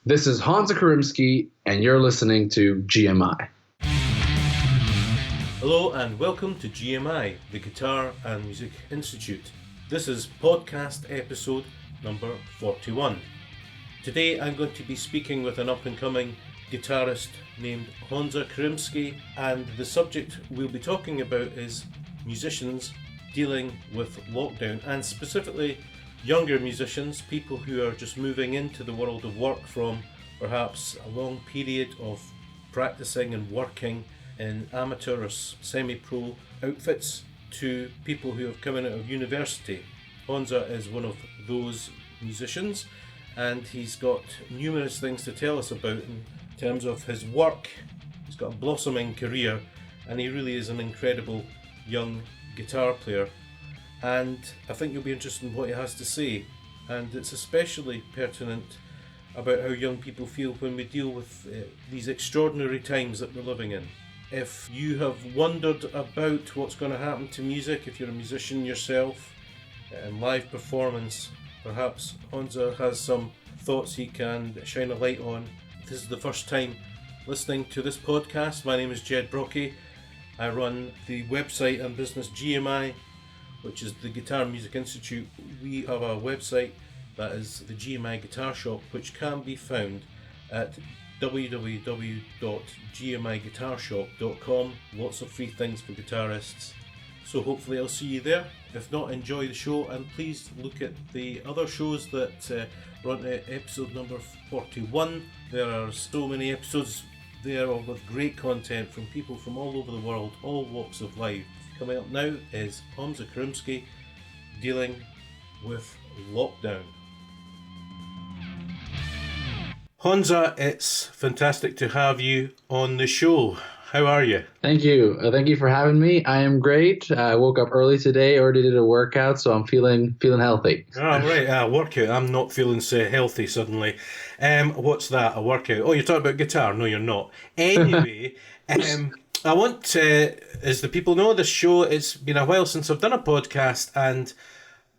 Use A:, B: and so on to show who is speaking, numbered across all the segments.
A: This is Honza Kourimsky, and you're listening to GMI.
B: Hello and welcome to GMI, the Guitar and Music Institute. This is podcast episode number 41. Today I'm going to be speaking with an up-and-coming guitarist named Honza Kourimsky, and the subject we'll be talking about is musicians dealing with lockdown, and specifically younger musicians, people who are just moving into the world of work from perhaps a long period of practicing and working in amateur or semi-pro outfits to people who have come in out of university. Honza is one of those musicians, and he's got numerous things to tell us about in terms of his work. He's got a blossoming career, and he really is an incredible young guitar player. And I think you'll be interested in what he has to say, and it's especially pertinent about how young people feel when we deal with these extraordinary times that we're living in. If you have wondered about what's going to happen to music, if you're a musician yourself, and live performance, perhaps Honza has some thoughts he can shine a light on. If this is the first time listening to this podcast, my name is Ged Brockie. I run the website and business GMI, which is the Guitar Music Institute. We have a website that is the GMI Guitar Shop, which can be found at www.gmiguitarshop.com. Lots of free things for guitarists. So hopefully I'll see you there. If not, enjoy the show, and please look at the other shows that are on episode number 41. There are so many episodes there with great content from people from all over the world, all walks of life. Coming up now is Honza Kourimsky dealing with lockdown. Honza, it's fantastic to have you on the show. How are you?
A: Thank you. Thank you for having me. I am great. I woke up early today, already did a workout, so I'm feeling healthy.
B: Oh, right. Workout. I'm not feeling so healthy suddenly. What's that? A workout? Oh, you're talking about guitar? No, you're not. Anyway, I want, as the people know, this show, it's been a while since I've done a podcast, and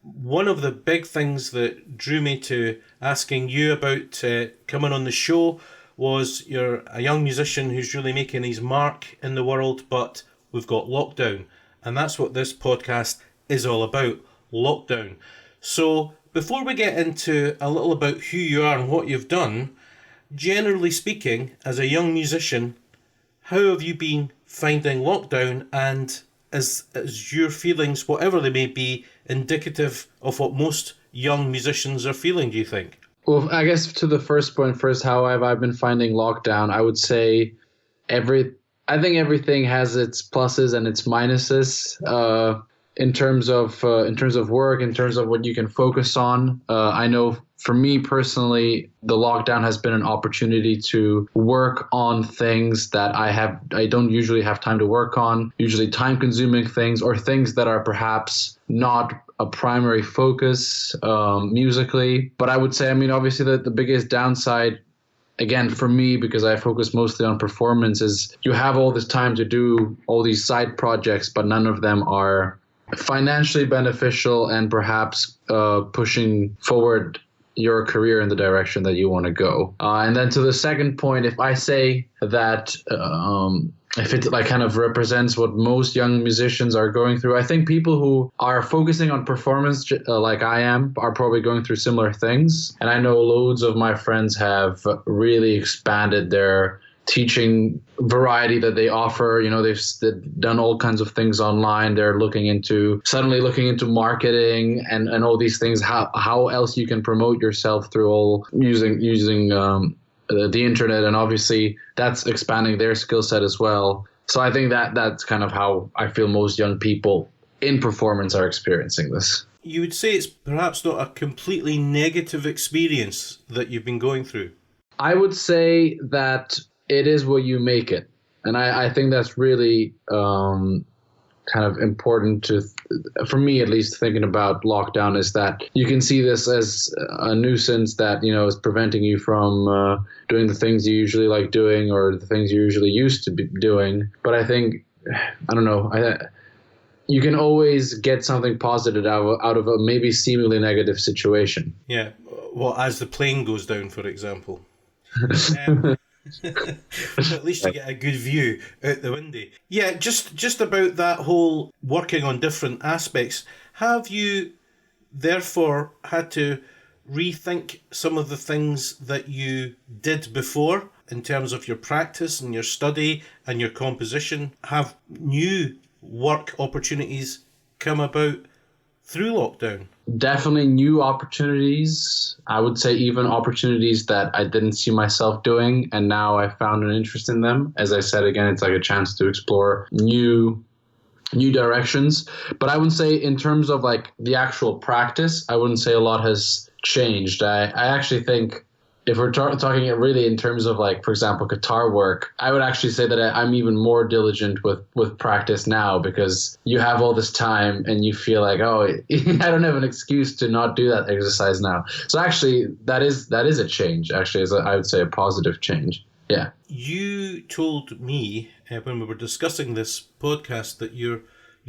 B: one of the big things that drew me to asking you about coming on the show was you're a young musician who's really making his mark in the world, but we've got lockdown, and that's what this podcast is all about, lockdown. So before we get into a little about who you are and what you've done, generally speaking, as a young musician, how have you been finding lockdown, and is your feelings, whatever they may be, indicative of what most young musicians are feeling, do you think?
A: Well, I guess to the first point first, how have I been finding lockdown? I would say I think everything has its pluses and its minuses. In terms of work, in terms of what you can focus on. I know for me personally, the lockdown has been an opportunity to work on things that I don't usually have time to work on, usually time-consuming things, or things that are perhaps not a primary focus musically. But I would say, obviously the biggest downside, again, for me, because I focus mostly on performance, is you have all this time to do all these side projects, but none of them are financially beneficial and perhaps pushing forward your career in the direction that you want to go. And then to the second point, if I say that if it kind of represents what most young musicians are going through, I think people who are focusing on performance like I am are probably going through similar things. And I know loads of my friends have really expanded their teaching variety that they offer. They've done all kinds of things online. They're suddenly looking into marketing and all these things, how else you can promote yourself through all using the internet, and obviously that's expanding their skill set as well. So I think that's kind of how I feel most young people in performance are experiencing this.
B: You would say it's perhaps not a completely negative experience that you've been going through?
A: I would say that it is what you make it. And I think that's really kind of important for me at least, thinking about lockdown, is that you can see this as a nuisance that, is preventing you from doing the things you usually like doing or the things you usually used to be doing. But I think, I don't know, you can always get something positive out of a maybe seemingly negative situation.
B: Yeah. Well, as the plane goes down, for example. Um, at least you get a good view out the window. Yeah, just about that whole working on different aspects. Have you therefore had to rethink some of the things that you did before in terms of your practice and your study and your composition? Have new work opportunities come about through lockdown?
A: Definitely new opportunities. I would say even opportunities that I didn't see myself doing, and now I found an interest in them. As I said again, it's like a chance to explore new directions. But I wouldn't say in terms of like the actual practice, I wouldn't say a lot has changed. I actually think if we're talking really in terms of like, for example, guitar work, I would actually say that I'm even more diligent with practice now, because you have all this time and you feel like, oh, I don't have an excuse to not do that exercise now. So actually that is a change, actually, I would say a positive change. Yeah.
B: You told me when we were discussing this podcast that you've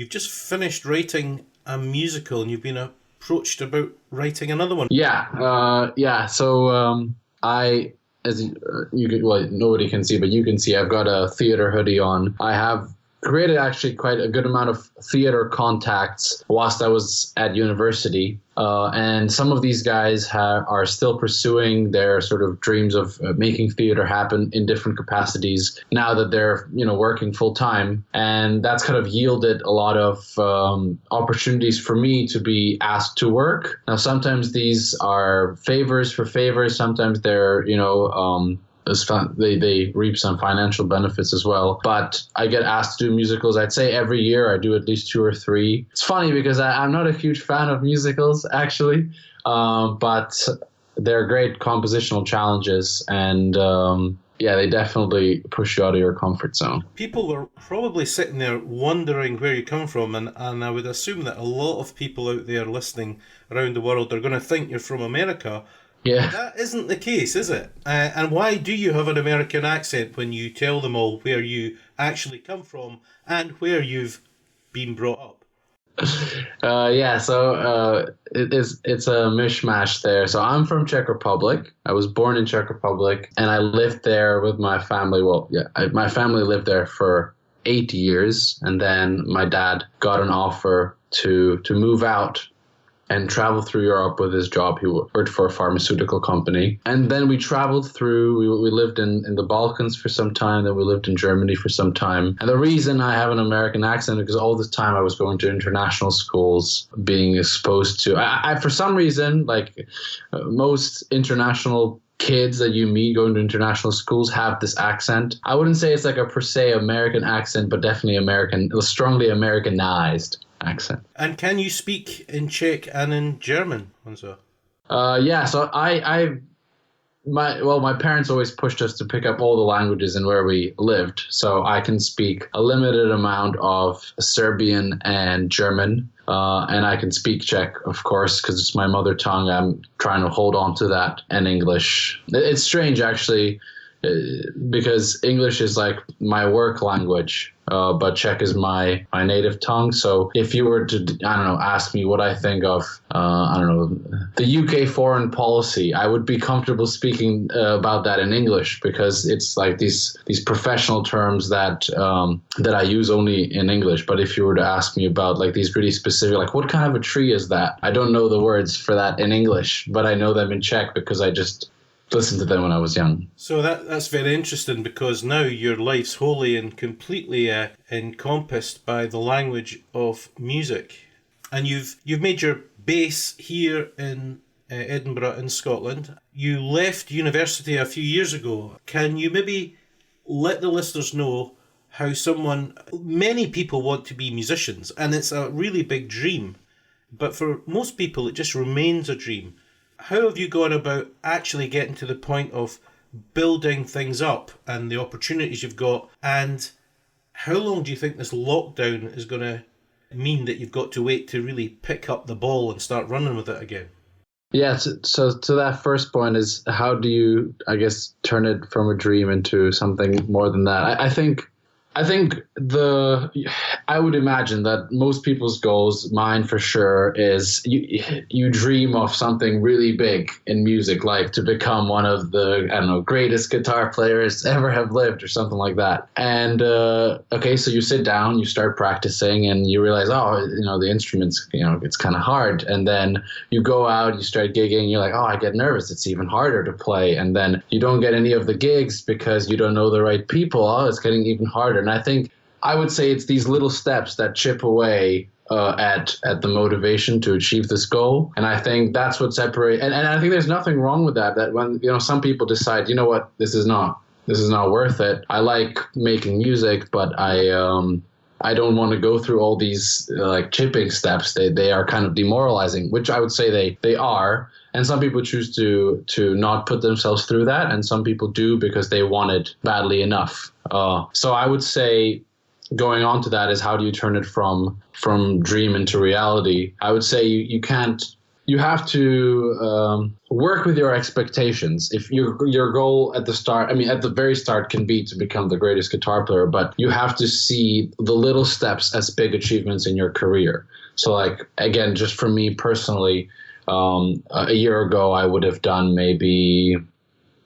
B: just finished writing a musical and you've been approached about writing another one.
A: Yeah. So I, as you can, well, nobody can see, but you can see, I've got a theater hoodie on. I have created actually quite a good amount of theater contacts whilst I was at university. And some of these guys are still pursuing their sort of dreams of making theater happen in different capacities now that they're, working full time. And that's kind of yielded a lot of opportunities for me to be asked to work. Now, sometimes these are favors for favors. Sometimes they're, they reap some financial benefits as well. But I get asked to do musicals. I'd say every year I do at least 2 or 3. It's funny because I'm not a huge fan of musicals, actually, but they're great compositional challenges. And they definitely push you out of your comfort zone.
B: People were probably sitting there wondering where you come from, and I would assume that a lot of people out there listening around the world are going to think you're from America.
A: Yeah.
B: That isn't the case, is it? And why do you have an American accent when you tell them all where you actually come from and where you've been brought up?
A: So it's a mishmash there. So I'm from Czech Republic. I was born in Czech Republic, and I lived there with my family. My family lived there for 8 years, and then my dad got an offer to move out and travel through Europe with his job. He worked for a pharmaceutical company. And then we traveled through, we lived in the Balkans for some time, then we lived in Germany for some time. And the reason I have an American accent is because all this time I was going to international schools, being exposed to, I for some reason, like most international kids that you meet going to international schools have this accent. I wouldn't say it's like a per se American accent, but definitely strongly Americanized accent.
B: And can you speak in Czech and in German, Honza?
A: So my parents always pushed us to pick up all the languages in where we lived. So I can speak a limited amount of Serbian and German. And I can speak Czech, of course, because it's my mother tongue. I'm trying to hold on to that, and English. It's strange, actually, because English is like my work language, but Czech is my native tongue. So if you were to, ask me what I think of, the UK foreign policy, I would be comfortable speaking about that in English, because it's like these professional terms that I use only in English. But if you were to ask me about like these really specific, like what kind of a tree is that? I don't know the words for that in English, but I know them in Czech because I just listened to them when I was young.
B: So that's very interesting, because now your life's wholly and completely encompassed by the language of music, and you've made your base here in Edinburgh in Scotland. You left university a few years ago. Can you maybe let the listeners know how many people want to be musicians, and it's a really big dream, but for most people it just remains a dream. How have you gone about actually getting to the point of building things up and the opportunities you've got? And how long do you think this lockdown is going to mean that you've got to wait to really pick up the ball and start running with it again?
A: Yeah, so to that first point is, how do you, I guess, turn it from a dream into something more than that? I think I think I would imagine that most people's goals, mine for sure, is you dream of something really big in music, like to become one of the, I don't know, greatest guitar players ever have lived or something like that. And okay, so you sit down, you start practicing, and you realize, oh, the instruments, it's kind of hard. And then you go out, you start gigging, you're like, oh, I get nervous. It's even harder to play. And then you don't get any of the gigs because you don't know the right people. Oh, it's getting even harder. And I would say it's these little steps that chip away at the motivation to achieve this goal. And I think that's what separates. And I think there's nothing wrong with that. That when some people decide, what, this is not worth it. I like making music, but I don't want to go through all these like chipping steps. They are kind of demoralizing, which I would say they are. And some people choose to not put themselves through that, and some people do because they want it badly enough. So I would say, going on to that, is how do you turn it from dream into reality? I would say you can't. You have to work with your expectations. If your goal at the start, at the very start, can be to become the greatest guitar player, but you have to see the little steps as big achievements in your career. So, like, again, just for me personally, a year ago, I would have done maybe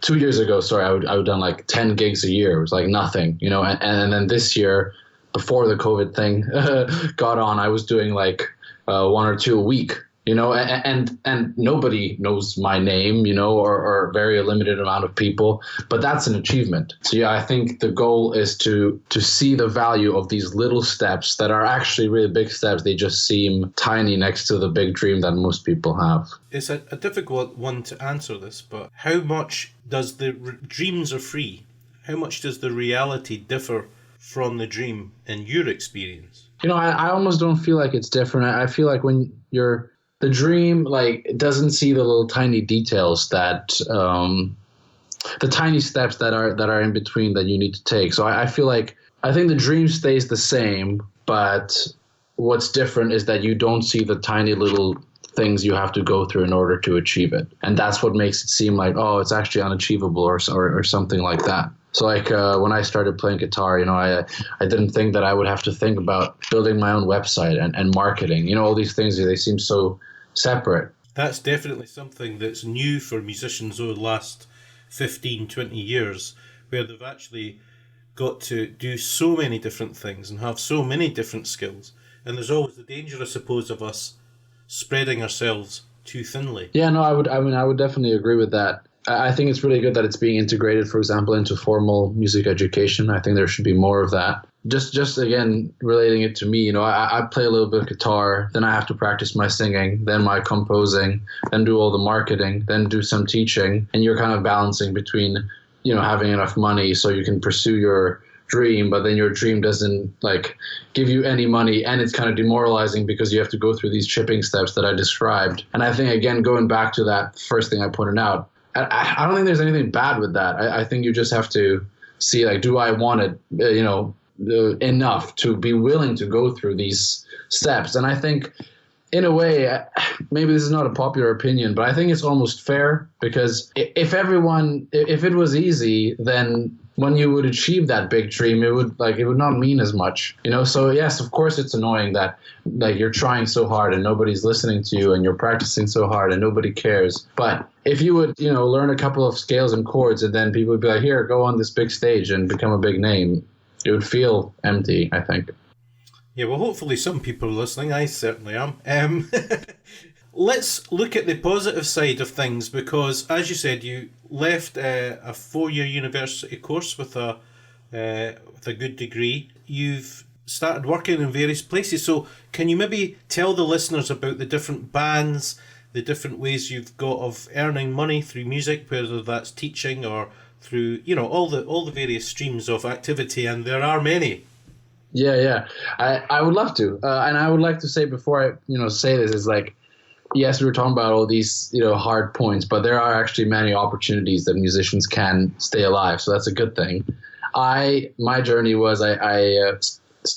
A: 2 years ago. Sorry, I would have done like 10 gigs a year. It was like nothing, and then this year, before the COVID thing got on, I was doing like 1 or 2 a week. And nobody knows my name, or very limited amount of people, but that's an achievement. So yeah, I think the goal is to see the value of these little steps that are actually really big steps. They just seem tiny next to the big dream that most people have.
B: It's a difficult one to answer this, but how much does dreams are free? How much does the reality differ from the dream in your experience?
A: I almost don't feel like it's different. I feel like when the dream, like, it doesn't see the little tiny details that, the tiny steps that are in between that you need to take. So I feel like, I think the dream stays the same, but what's different is that you don't see the tiny little things you have to go through in order to achieve it. And that's what makes it seem like, oh, it's actually unachievable or something like that. So like when I started playing guitar, I didn't think that I would have to think about building my own website and marketing. All these things, they seem so separate.
B: That's definitely something that's new for musicians over the last 15, 20 years, where they've actually got to do so many different things and have so many different skills. And there's always the danger, I suppose, of us spreading ourselves too thinly. Yeah, no,
A: I would definitely agree with that. I think it's really good that it's being integrated, for example, into formal music education. I think there should be more of that. Just again, relating it to me, I play a little bit of guitar, then I have to practice my singing, then my composing, then do all the marketing, then do some teaching. And you're kind of balancing between, having enough money so you can pursue your dream, but then your dream doesn't like give you any money, and it's kind of demoralizing because you have to go through these chipping steps that I described. And I think, again, going back to that first thing I pointed out, I don't think there's anything bad with that. I think you just have to see, like, do I want it, enough to be willing to go through these steps? And I think, in a way, maybe this is not a popular opinion, but I think it's almost fair, because if it was easy, then when you would achieve that big dream, it would not mean as much, So yes, of course, it's annoying that like you're trying so hard and nobody's listening to you, and you're practicing so hard and nobody cares. But if you would, learn a couple of scales and chords, and then people would be like, here, go on this big stage and become a big name, it would feel empty, I think.
B: Yeah, well, hopefully some people are listening. I certainly am. Let's look at the positive side of things, because, as you said, you left a 4-year university course with a good degree. You've started working in various places. So can you maybe tell the listeners about the different bands, the different ways you've got of earning money through music, whether that's teaching or through, all the various streams of activity, and there are many.
A: Yeah. I would love to. And I would like to say, before I, say this, is like, yes, we were talking about all these, hard points, but there are actually many opportunities that musicians can stay alive. So that's a good thing. My journey was I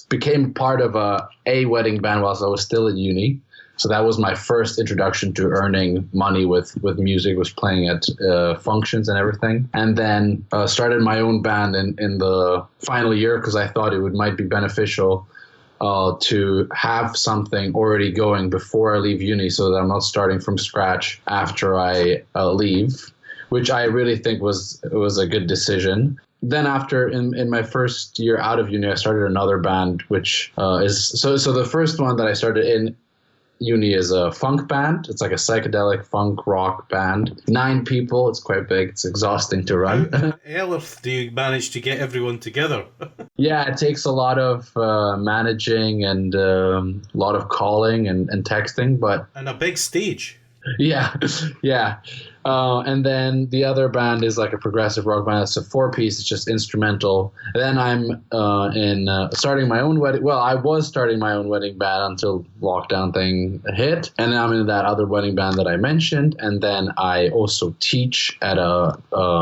A: became part of a wedding band whilst I was still at uni. So that was my first introduction to earning money with music, was playing at functions and everything. And then started my own band in the final year because I thought might be beneficial to have something already going before I leave uni, so that I'm not starting from scratch after I leave, which I really think was a good decision. Then after, in my first year out of uni, I started another band, which is so the first one that I started in uni is a funk band. It's like a psychedelic funk rock band. 9 people. It's quite big. It's exhausting to run.
B: How on earth do you manage to get everyone together?
A: Yeah, it takes a lot of managing and a lot of calling and texting, but
B: and a big stage.
A: Yeah. And then the other band is like a progressive rock band. It's a 4-piece. It's just instrumental. And then I'm starting my own wedding. Well, I was starting my own wedding band until lockdown thing hit. And then I'm in that other wedding band that I mentioned. And then I also teach at a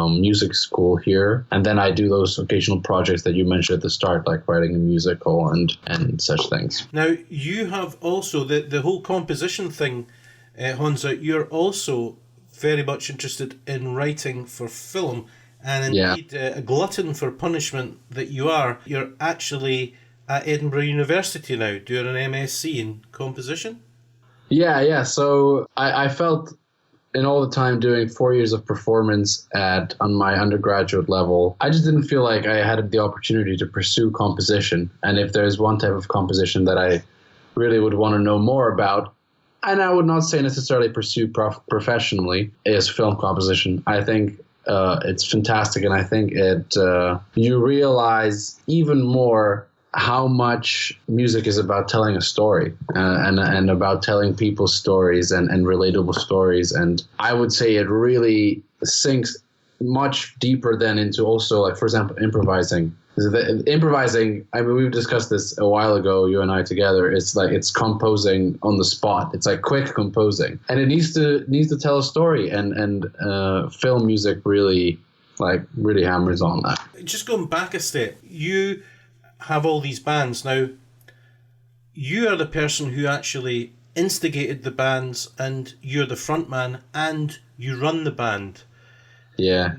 A: music school here. And then I do those occasional projects that you mentioned at the start, like writing a musical and such things.
B: Now, you have also the whole composition thing, Honza, you're also very much interested in writing for film, and indeed a glutton for punishment that you're actually at Edinburgh University now doing an MSc in composition.
A: Yeah. So I felt in all the time doing 4 years of performance on my undergraduate level, I just didn't feel like I had the opportunity to pursue composition. And if there's one type of composition that I really would want to know more about, and I would not say necessarily pursue professionally, is film composition. I think it's fantastic, and I think you realize even more how much music is about telling a story and about telling people's stories and relatable stories. And I would say it really sinks much deeper than into also, like, for example, improvising. Improvising, I mean, we've discussed this a while ago, you and I together. It's like it's composing on the spot. It's like quick composing, and it needs to tell a story. And film music really hammers on that.
B: Just going back a step, you have all these bands now. You are the person who actually instigated the bands, and you're the front man, and you run the band.
A: Yeah,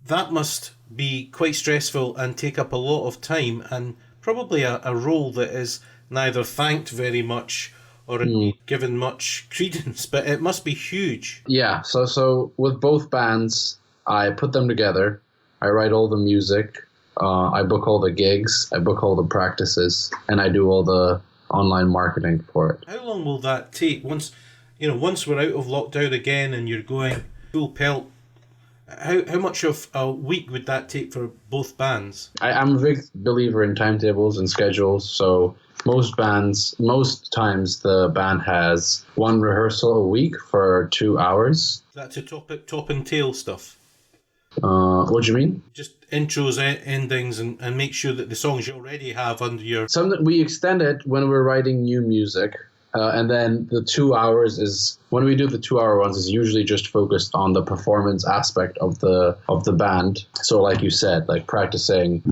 B: that must be quite stressful and take up a lot of time, and probably a role that is neither thanked very much or indeed given much credence, but it must be huge.
A: Yeah, so with both bands, I put them together. I write all the music. I book all the gigs. I book all the practices, and I do all the online marketing for it.
B: How long will that take? Once we're out of lockdown again and you're going full pelt, how much of a week would that take for both bands?
A: I'm a big believer in timetables and schedules. So most times the band has one rehearsal a week for 2 hours.
B: That's a top and tail stuff.
A: What do you mean?
B: Just intros, endings, and make sure that the songs you already have under your...
A: We extend it when we're writing new music. And then the 2 hours is, when we do the 2 hour ones, is usually just focused on the performance aspect of the band. So like you said, like practicing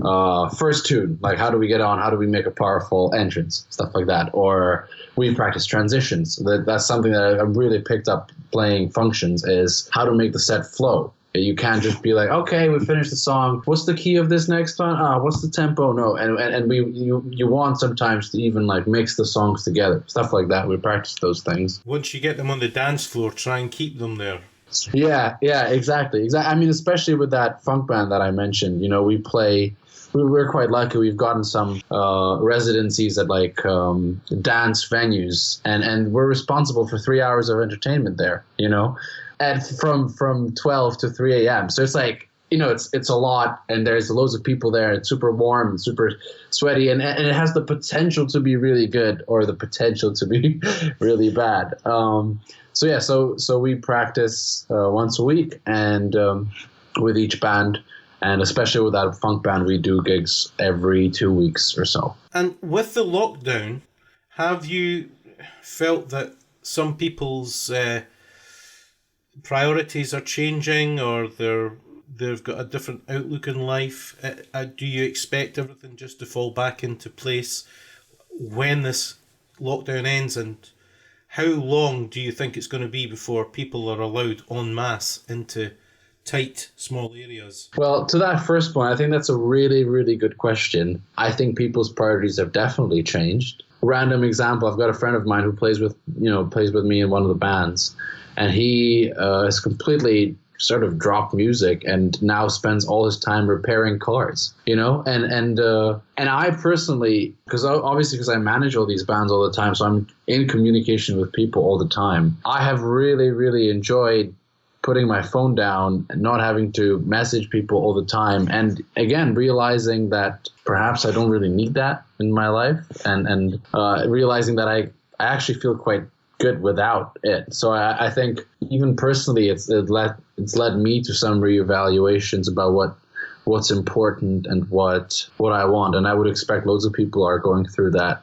A: first tune, like how do we get on, how do we make a powerful entrance, stuff like that. Or we practice transitions. That's something that I've really picked up playing functions, is how to make the set flow. You can't just be like, okay, we finished the song. What's the key of this next one? What's the tempo? No, and you want sometimes to even like mix the songs together, stuff like that. We practice those things.
B: Once you get them on the dance floor, try and keep them there.
A: Yeah, exactly. I mean, especially with that funk band that I mentioned, we play. We're quite lucky. We've gotten some residencies at like dance venues, and we're responsible for 3 hours of entertainment there. From 12 to 3 a.m. So it's like, it's a lot, and there's loads of people there. It's super warm and super sweaty, and it has the potential to be really good or the potential to be really bad. So we practice once a week, and with each band, and especially with that funk band, we do gigs every 2 weeks or so.
B: And with the lockdown, have you felt that some people's priorities are changing, or they've got a different outlook in life? Do you expect everything just to fall back into place when this lockdown ends? And how long do you think it's going to be before people are allowed en masse into tight, small areas?
A: Well, to that first point, I think that's a really, really good question. I think people's priorities have definitely changed. Random example, I've got a friend of mine who plays with me in one of the bands, and he has completely sort of dropped music and now spends all his time repairing cars, and I personally, because I manage all these bands all the time, so I'm in communication with people all the time. I have really, really enjoyed putting my phone down and not having to message people all the time. And again, realizing that perhaps I don't really need that in my life, and realizing that I actually feel quite good without it. So I think even personally, it's led me to some reevaluations about what's important and what I want. And I would expect loads of people are going through that.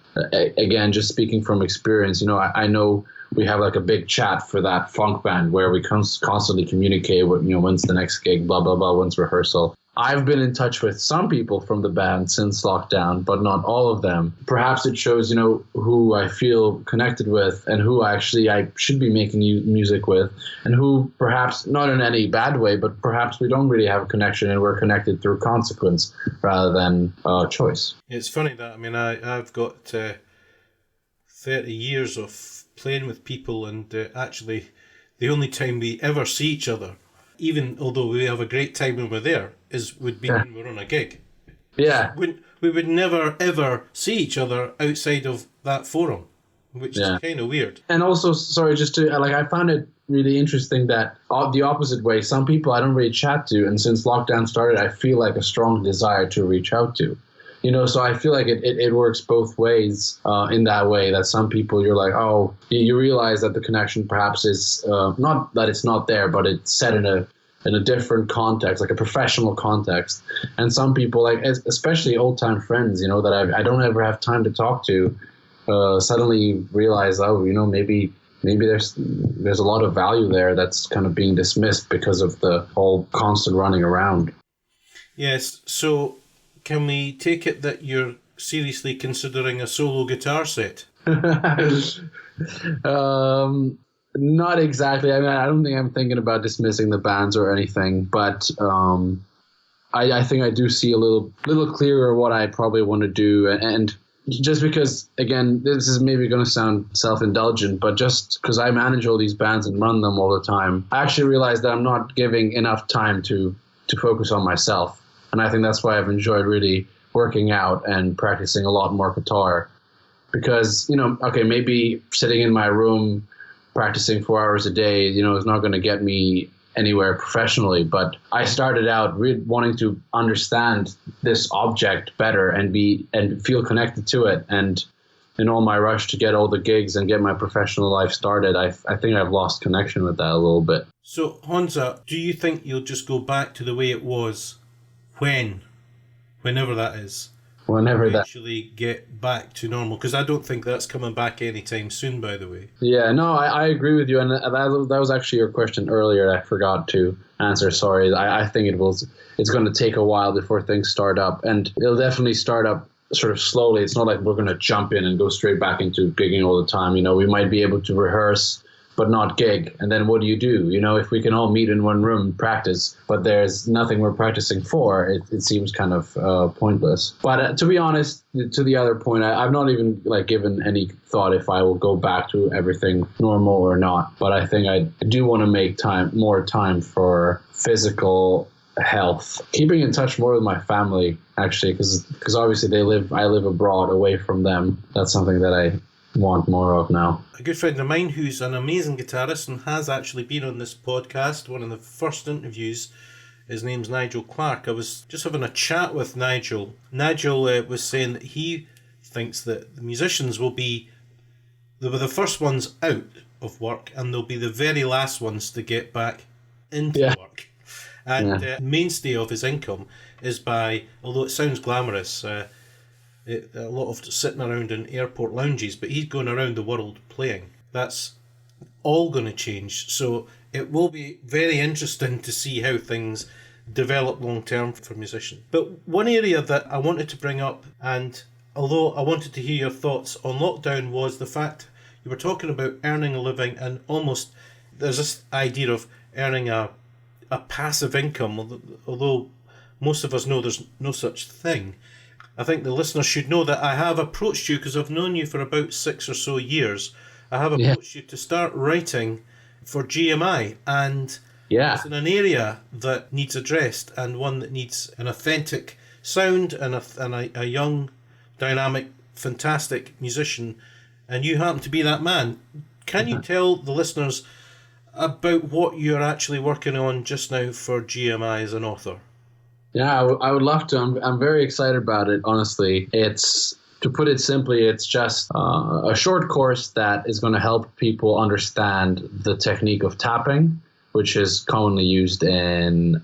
A: Again, just speaking from experience, I know we have like a big chat for that funk band where we constantly communicate with, when's the next gig, blah, blah, blah, when's rehearsal. I've been in touch with some people from the band since lockdown, but not all of them. Perhaps it shows, who I feel connected with and who I should be making music with, and who perhaps, not in any bad way, but perhaps we don't really have a connection and we're connected through consequence rather than choice.
B: It's funny that, I've got 30 years of playing with people, and actually the only time we ever see each other, even although we have a great time when we're there, would be when we're on a gig.
A: Yeah.
B: We would never ever see each other outside of that forum, which is kind of weird.
A: And also, sorry, just to, I found it really interesting that the opposite way, some people I don't really chat to, and since lockdown started, I feel like a strong desire to reach out to. So I feel like it works both ways in that way, that some people you're like, oh, you realize that the connection perhaps is not that it's not there, but it's set in a different context, like a professional context. And some people, like especially old time friends, that I don't ever have time to talk to, suddenly realize, oh, maybe there's a lot of value there that's kind of being dismissed because of the whole constant running around.
B: Yes, so can we take it that you're seriously considering a solo guitar set?
A: Not exactly. I don't think I'm thinking about dismissing the bands or anything, but I think I do see a little clearer what I probably want to do. And just because, again, this is maybe going to sound self-indulgent, but just because I manage all these bands and run them all the time, I actually realize that I'm not giving enough time to focus on myself. And I think that's why I've enjoyed really working out and practicing a lot more guitar. Because, maybe sitting in my room practicing 4 hours a day, is not going to get me anywhere professionally. But I started out wanting to understand this object better and feel connected to it. And in all my rush to get all the gigs and get my professional life started, I think I've lost connection with that a little bit.
B: So, Honza, do you think you'll just go back to the way it was whenever that is? Eventually get back to normal, because I don't think that's coming back anytime soon, by the way.
A: Yeah, no, I agree with you, and that was actually your question earlier. I forgot to answer. Sorry, I think it's going to take a while before things start up, and it'll definitely start up sort of slowly. It's not like we're going to jump in and go straight back into gigging all the time. We might be able to rehearse but not gig. And then what do? If we can all meet in one room and practice, but there's nothing we're practicing for, it seems kind of pointless. But to be honest, to the other point, I've not even given any thought if I will go back to everything normal or not. But I think I do want to make more time for physical health, keeping in touch more with my family, actually, because obviously I live abroad away from them. That's something that I want more of now.
B: A good friend of mine who's an amazing guitarist and has actually been on this podcast, one of the first interviews, his name's Nigel Clark. I was just having a chat with Nigel. Nigel was saying that he thinks that the musicians will be the first ones out of work, and they'll be the very last ones to get back into work. And mainstay of his income is by, although it sounds glamorous, a lot of sitting around in airport lounges, but he's going around the world playing. That's all going to change. So it will be very interesting to see how things develop long term for musicians. But one area that I wanted to bring up, and although I wanted to hear your thoughts on lockdown, was the fact you were talking about earning a living, and almost there's this idea of earning a passive income, although most of us know there's no such thing. I think the listeners should know that I have approached you because I've known you for about 6 or so years. I have approached you to start writing for GMI, and it's in an area that needs addressed, and one that needs an authentic sound and a young, dynamic, fantastic musician, and you happen to be that man. Can you tell the listeners about what you're actually working on just now for GMI as an author?
A: Yeah, I would love to. I'm very excited about it, honestly. It's, to put it simply, it's just a short course that is going to help people understand the technique of tapping, which is commonly used in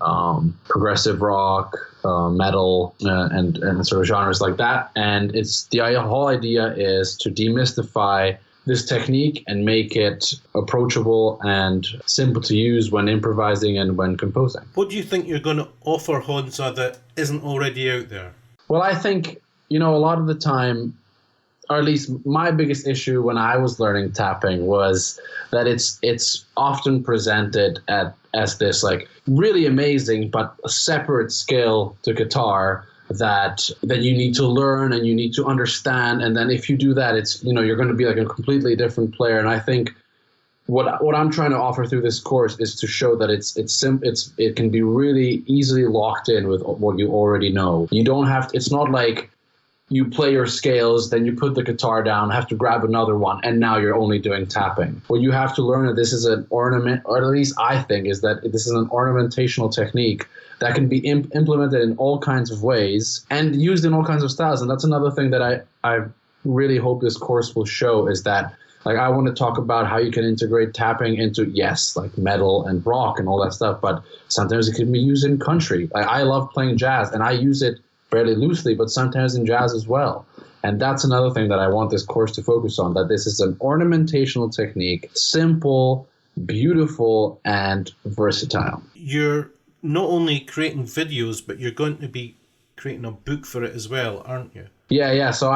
A: progressive rock, metal, and sort of genres like that. And the whole idea is to demystify this technique and make it approachable and simple to use when improvising and when composing.
B: What do you think you're going to offer, Honza, that isn't already out there?
A: Well, I think, a lot of the time, or at least my biggest issue when I was learning tapping was that it's often presented as this like really amazing but a separate skill to guitar that you need to learn and you need to understand, and then if you do that, it's you're going to be like a completely different player. And I think what I'm trying to offer through this course is to show that it can be really easily locked in with what you already know. You don't have to, it's not like you play your scales, then you put the guitar down, have to grab another one, and now you're only doing tapping. What you have to learn that this is an ornament, or at least I think, is that this is an ornamentational technique that can be implemented in all kinds of ways and used in all kinds of styles. And that's another thing that I really hope this course will show, is that like I want to talk about how you can integrate tapping into, like metal and rock and all that stuff, but sometimes it can be used in country. Like I love playing jazz, and I use it fairly loosely, but sometimes in jazz as well. And that's another thing that I want this course to focus on, that this is an ornamentational technique, simple, beautiful, and versatile.
B: You're not only creating videos, but you're going to be creating a book for it as well, aren't you? Yeah.
A: So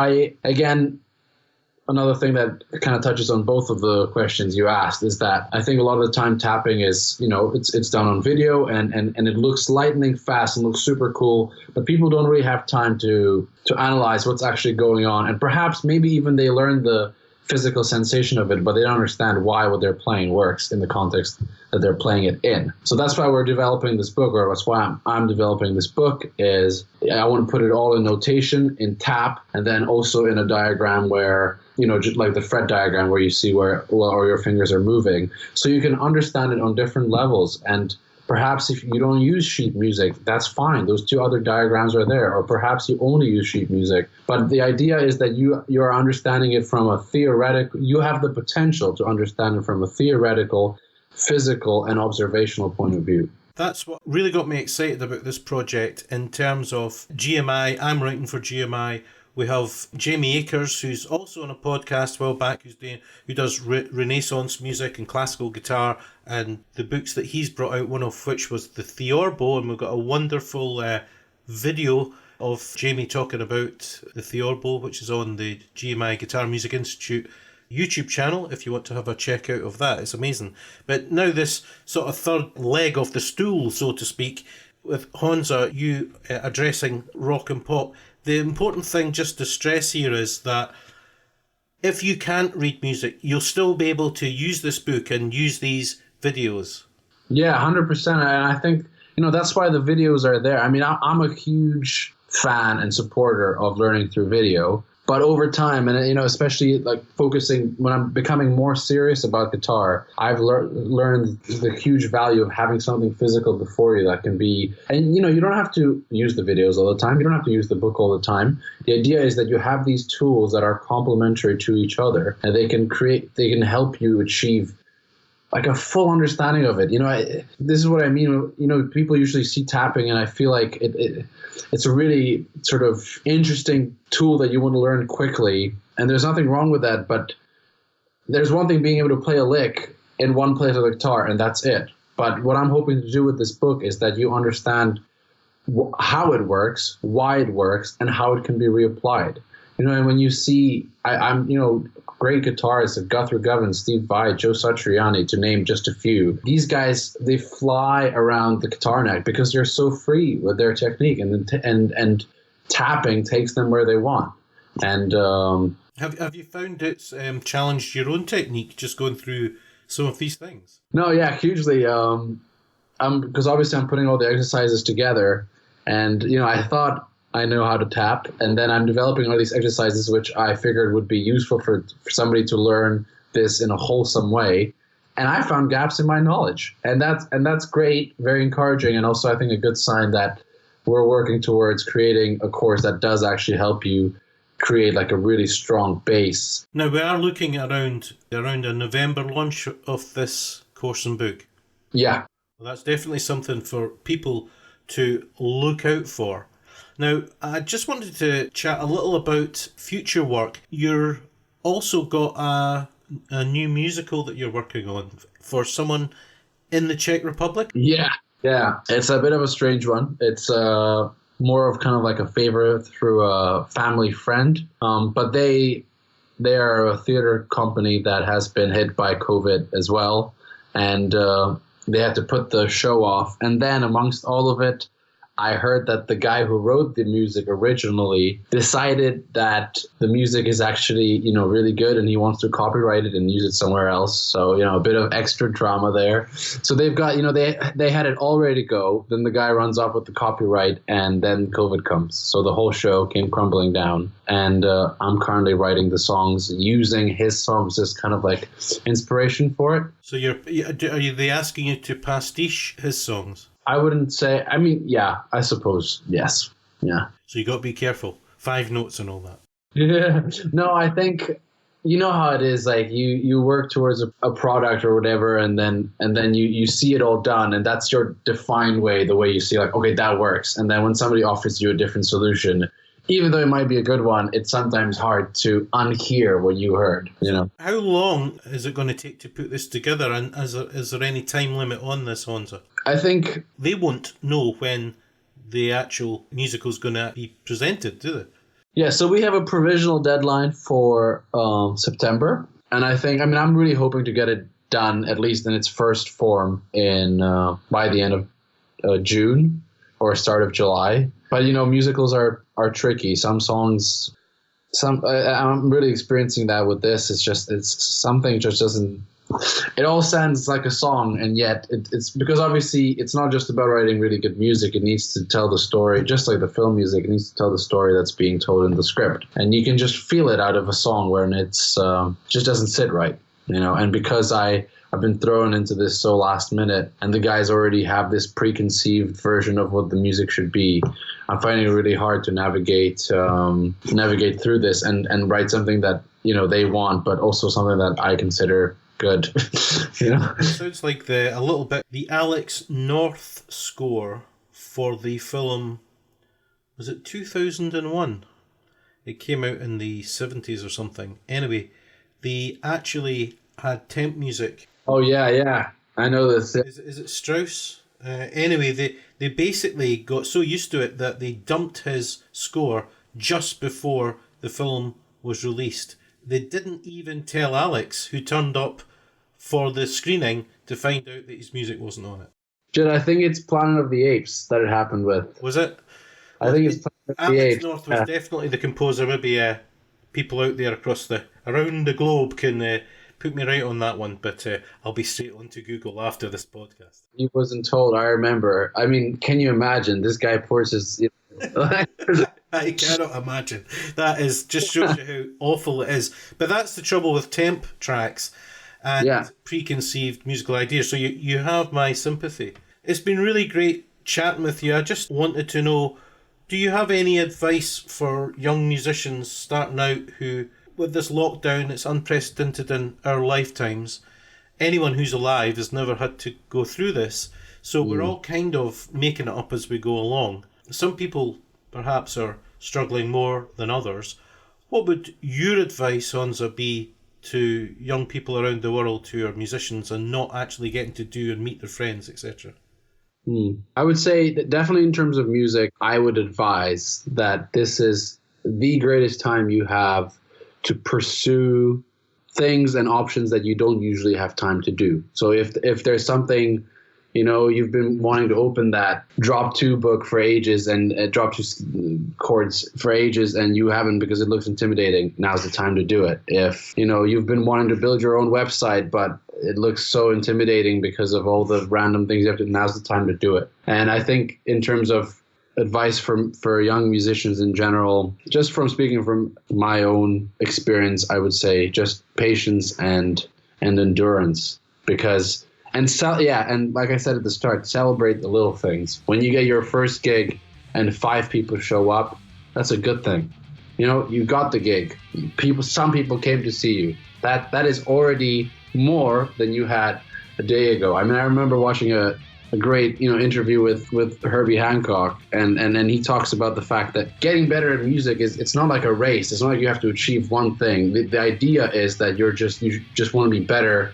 A: another thing that kind of touches on both of the questions you asked is that I think a lot of the time tapping is, it's done on video and it looks lightning fast and looks super cool, but people don't really have time to analyze what's actually going on. And perhaps maybe even they learn the physical sensation of it, but they don't understand why what they're playing works in the context that they're playing it in. So that's why we're developing this book, or that's why I'm developing this book, is I want to put it all in notation, in tap, and then also in a diagram where, just like the fret diagram where you see where your fingers are moving. So you can understand it on different levels. And perhaps if you don't use sheet music, that's fine. Those two other diagrams are there. Or perhaps you only use sheet music. But the idea is that you are understanding it from a theoretical, you have the potential to understand it from a theoretical, physical, and observational point of view.
B: That's what really got me excited about this project in terms of GMI. I'm writing for GMI. We have Jamie Akers, who's also on a podcast a while back, who does Renaissance music and classical guitar, and the books that he's brought out, one of which was the Theorbo, and we've got a wonderful video of Jamie talking about the Theorbo, which is on the GMI Guitar Music Institute YouTube channel if you want to have a check out of that. It's amazing. But now this sort of third leg of the stool, so to speak, with Honza, you addressing rock and pop. The important thing just to stress here is that if you can't read music, you'll still be able to use this book and use these videos.
A: Yeah, 100%. And I think, that's why the videos are there. I mean, I'm a huge fan and supporter of learning through video. But over time, and especially like focusing when I'm becoming more serious about guitar, I've learned the huge value of having something physical before you that can be. And you don't have to use the videos all the time. You don't have to use the book all the time. The idea is that you have these tools that are complementary to each other, and they can help you achieve like a full understanding of it. This is what I mean. People usually see tapping, and I feel like it's a really sort of interesting tool that you want to learn quickly. And there's nothing wrong with that, but there's one thing being able to play a lick in one place of the guitar, and that's it. But what I'm hoping to do with this book is that you understand how it works, why it works, and how it can be reapplied. And when you see, I'm great guitarists like Guthrie Govan, Steve Vai, Joe Satriani, to name just a few. These guys, they fly around the guitar neck because they're so free with their technique, and tapping takes them where they want. And
B: have you found it's challenged your own technique just going through some of these things?
A: No, yeah, hugely. Because obviously I'm putting all the exercises together, and I thought I know how to tap, and then I'm developing all these exercises which I figured would be useful for somebody to learn this in a wholesome way. And I found gaps in my knowledge, and that's great, very encouraging, and also I think a good sign that we're working towards creating a course that does actually help you create like a really strong base.
B: Now we are looking around a November launch of this course and book.
A: Yeah.
B: Well, that's definitely something for people to look out for. Now, I just wanted to chat a little about future work. You're also got a new musical that you're working on for someone in the Czech Republic?
A: Yeah. It's a bit of a strange one. It's more of kind of like a favor through a family friend. But they are a theater company that has been hit by COVID as well. And they had to put the show off. And then amongst all of it, I heard that the guy who wrote the music originally decided that the music is actually, really good, and he wants to copyright it and use it somewhere else. So, a bit of extra drama there. So they've got, they had it all ready to go. Then the guy runs off with the copyright, and then COVID comes. So the whole show came crumbling down. And I'm currently writing the songs using his songs as kind of like inspiration for it.
B: So are they asking you to pastiche his songs?
A: I wouldn't say, yeah, I suppose, yes. Yeah.
B: So you got to be careful. 5 notes and all that.
A: Yeah. No, I think, how it is, like you work towards a product or whatever, and then you see it all done, and that's your defined way, the way you see like, okay, that works. And then when somebody offers you a different solution, even though it might be a good one, it's sometimes hard to unhear what you heard,
B: How long is it going to take to put this together, and is there any time limit on this, Honza?
A: I think
B: they won't know when the actual musical's going to be presented, do they?
A: Yeah, so we have a provisional deadline for September, and I think, I'm really hoping to get it done, at least in its first form, by the end of June or start of July. But musicals are tricky. Some songs, I'm really experiencing that with this. It's something just doesn't. It all sounds like a song, and yet it's because obviously it's not just about writing really good music. It needs to tell the story, just like the film music. It needs to tell the story that's being told in the script, and you can just feel it out of a song when it's just doesn't sit right, And because I've been thrown into this so last minute, and the guys already have this preconceived version of what the music should be, I'm finding it really hard to navigate through this and write something that they want, but also something that I consider good.
B: It sounds like a little bit the Alex North score for the film. Was it 2001? It came out in the 70s or something. Anyway, they actually had temp music.
A: Oh yeah, I know this.
B: Is it Strauss? Anyway, they basically got so used to it that they dumped his score just before the film was released. They didn't even tell Alex, who turned up for the screening, to find out that his music wasn't on it.
A: Jed, I think it's Planet of the Apes that it happened with.
B: Was it?
A: I think it's Planet of the Apes.
B: Alex North was definitely the composer. Maybe people out there around the globe can put me right on that one, but I'll be straight on to Google after this podcast.
A: He wasn't told, I remember. Can you imagine? This guy pours his...
B: I cannot imagine. That just shows you how awful it is. But that's the trouble with temp tracks and preconceived musical ideas. So you have my sympathy. It's been really great chatting with you. I just wanted to know, do you have any advice for young musicians starting out who, with this lockdown, it's unprecedented in our lifetimes, anyone who's alive has never had to go through this. So we're all kind of making it up as we go along. Some people perhaps are struggling more than others. What would your advice, Honza, be to young people around the world who are musicians and not actually getting to do and meet their friends, etc.?
A: I would say that definitely in terms of music, I would advise that this is the greatest time you have to pursue things and options that you don't usually have time to do. So if there's something, you've been wanting to open that drop two book for ages and drop two chords for ages and you haven't because it looks intimidating, now's the time to do it. If, you've been wanting to build your own website, but it looks so intimidating because of all the random things you have to, now's the time to do it. And I think in terms of advice for young musicians in general, just from speaking from my own experience, I would say just patience and endurance, because and like I said at the start, celebrate the little things. When you get your first gig and 5 people show up, that's a good thing. You got the gig. Some people came to see you. That is already more than you had a day ago. I mean, I remember watching a great interview with Herbie Hancock, and then he talks about the fact that getting better at music it's not like a race. It's not like you have to achieve one thing. The idea is that you just want to be better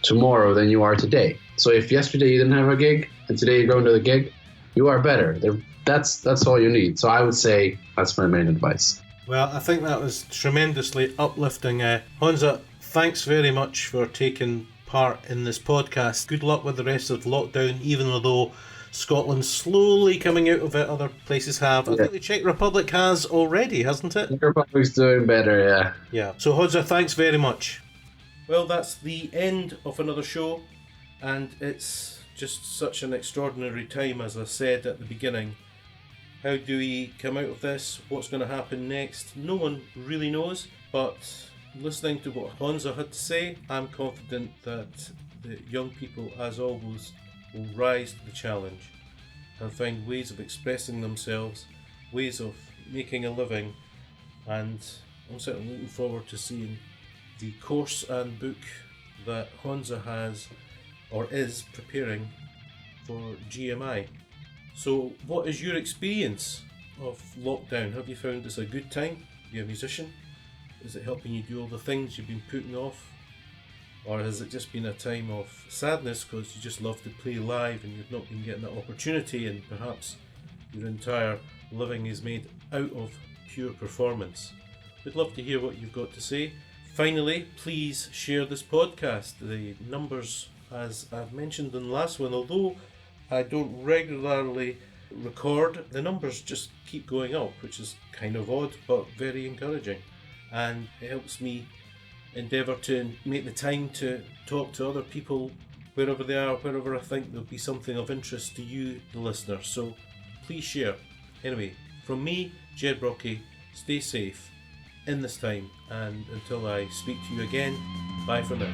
A: tomorrow than you are today. So if yesterday you didn't have a gig and today you're going to the gig, you are better. That's all you need. So I would say that's my main advice.
B: Well, I think that was tremendously uplifting. Honza, thanks very much for taking part in this podcast. Good luck with the rest of lockdown, even though Scotland's slowly coming out of it. Other places have. I think the Czech Republic has already, hasn't it?
A: Czech Republic's doing better, yeah.
B: Yeah. So Honza, thanks very much. Well, that's the end of another show, and it's just such an extraordinary time, as I said at the beginning. How do we come out of this? What's going to happen next? No one really knows, but listening to what Honza had to say, I'm confident that the young people, as always, will rise to the challenge and find ways of expressing themselves, ways of making a living, and I'm certainly looking forward to seeing the course and book that Honza has or is preparing for GMI. So what is your experience of lockdown? Have you found this a good time? You're a musician? Is it helping you do all the things you've been putting off? Or has it just been a time of sadness because you just love to play live and you've not been getting that opportunity, and perhaps your entire living is made out of pure performance? We'd love to hear what you've got to say. Finally, please share this podcast. The numbers, as I've mentioned in the last one, although I don't regularly record, the numbers just keep going up, which is kind of odd but very encouraging, and it helps me endeavour to make the time to talk to other people wherever they are, wherever I think there'll be something of interest to you, the listener. So please share. Anyway, from me, Ged Brockie, stay safe in this time, and until I speak to you again, bye for now.